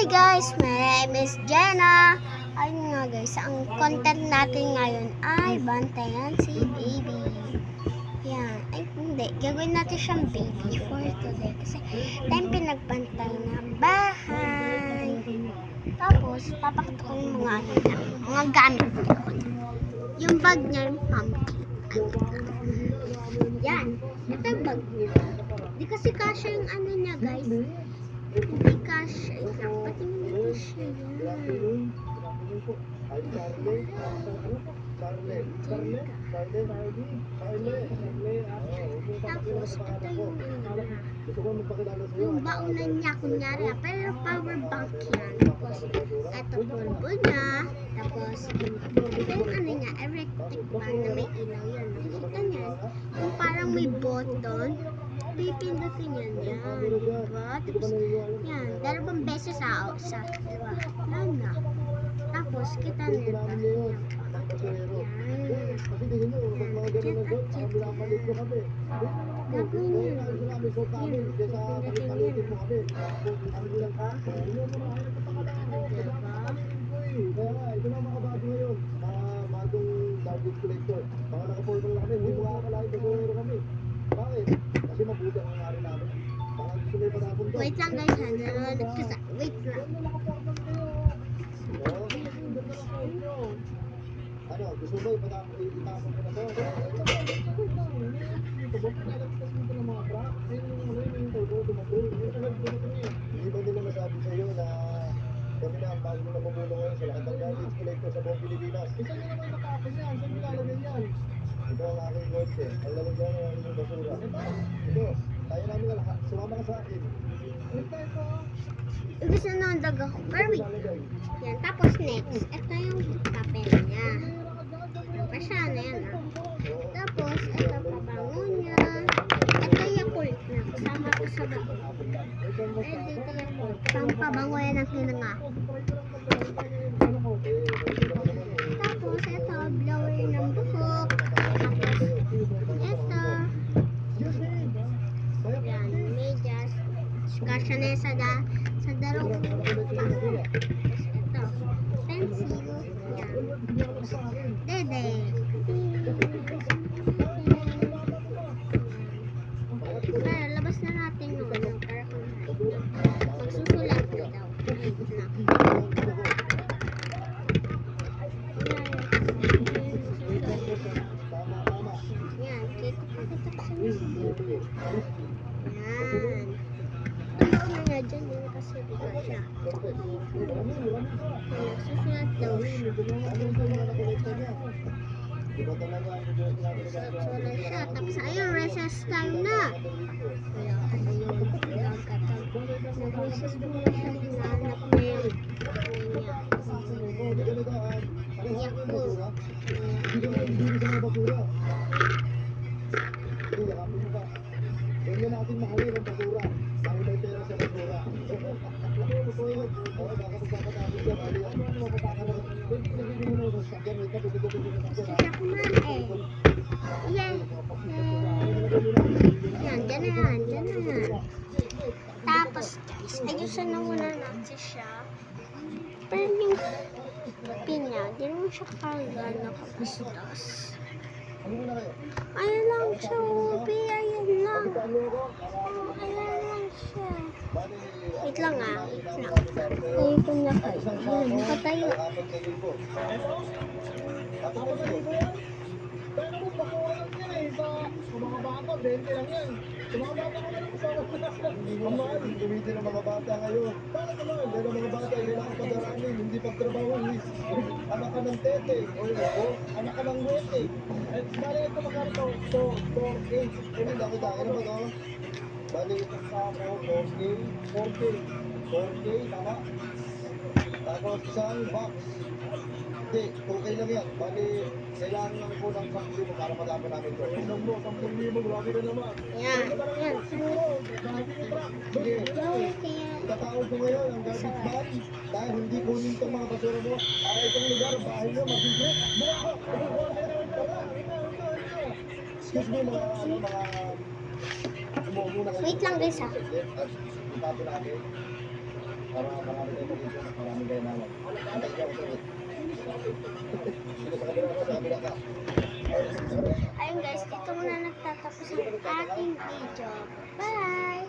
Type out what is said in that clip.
Hi guys, my name is Jenna. Ayun nga guys, ang content natin ngayon ay bantayan si baby. Yan, ay hindi, gagawin natin siyang baby for today kasi time pinagbantay na bahay. Tapos, papakita ko yung mga ano na, mga gamit ko. Yung bag niya, yung pumpkin. Yan, ito yung bag niya. Di kasi kasya yung ano niya guys. Hindi kasya. Pati hindi kasya yan. Tapos, ito yung baunan niya, kunyari, pero power bank yan. Tapos, ito pulbo niya. Tapos, ito yung ano niya, electric fan na may ilaw yan. Nakikita niya, yung parang may button. Pipindutin yan yan, diba? Tapos, yan, dalawang beses diba? Yan na. Tapos, kita nila. Yan. Gagawin yun. Ito na mga bago ngayon, mga bagong garbage collector. Mga naka-portal na kami, hindi mo kakalain kasi kami. Bakit? Kasi mabuti ang nangyari namin. Baka gusto may patapon doon. Wait lang guys, nanonood kasi. Wait lang. Ano, gusto mo itapon ko na to? Hindi ba nila masabi sa iyo na kami na ang bago na bumulong ngayon sa lahat ng garbage collector sa buong Pilipinas? Isa nyo naman matapon yan, saan nyo lalagyan yan? Ito ang aking kotse, ang lalagyan ng aking basura. Ito, tayo namin na lahat, sumama ka sa akin. Gusto na ang daga ko. Barbie. Yan, tapos next, ito yung papel niya. Kasi ano yan Tapos, ito pabango niya. Ito yung kulit na. Kasama ko sa bago. Ay, dito yung kulit. Pampabango yan ang hinanga. Tapos, ito, blower ng buhok. Tapos, ito. Yan, medyas. Kasya na yan sa dalawang bangko. Tapos, ito, pencil. Yan. Dede. Pero, labas na natin yung ano. Magsusulat ko daw. Wait na. Yan, kita ko sa music. Yan. Tuyo na nga dyan din kasi diba siya. Nagsusulat daw siya. Nagsusulat siya. Tapos ayun, recess time na. Kaya ano yung nag-recess mo na siya. Hinahanap na yun. Iyak ko. Ganyan natin mahalin ang basura. Dahil may pera sa basura. Oo, baka magpapatapos yan. Ano mapapaka naman? Pinagiging mo na sa sakyan. Siyak man eh. Yan. Yan, dyan na yan. Dyan na yan. Tapos guys, ayusin na muna natin siya. Pero yung pinya, di naman siya kagana kapastos. Ayan lang siya, Ubi. Ayan lang. Ayan lang siya. Wait lang Wait lang. Tayo ko na kayo. Ayan, nakatayo. Pero kung bakuha lang yan eh, sa mga bata, 20 lang yan. Sa mga bata ko lang sa ang mahal, tumiti ng mga bata ngayon. Bakit naman? Dahil ang mga bata, kailangan pag-aralin, hindi pagtrabaho. Anak ka ng tete, o anak ka ng wete. At bali ito magkano to, 4K. Ano daki-daki na ba to? Bali ito sa ako, 4K, 4K, tama? Tapos isang box. Hindi, 2K lang yan. Bali, kailangan lang po ng 10,000 para matapon namin ito. Isang mo, 10,000, grabe na naman. Yan. Yan. Siguro, sige. Itatawag ko ngayon ang garbage man dahil hindi kunin itong mga basura mo. Para itong lugar, bahay nyo, mabigat. Excuse me, mga Wait lang guys ha. Itapon natin. Para marami kayo pag-isip, marami kayo naman. Antay niyo ako ulit. Dito sa kabila ka, sa kabila ka. Ayun guys, dito muna nagtatapos ang aking video. Bye!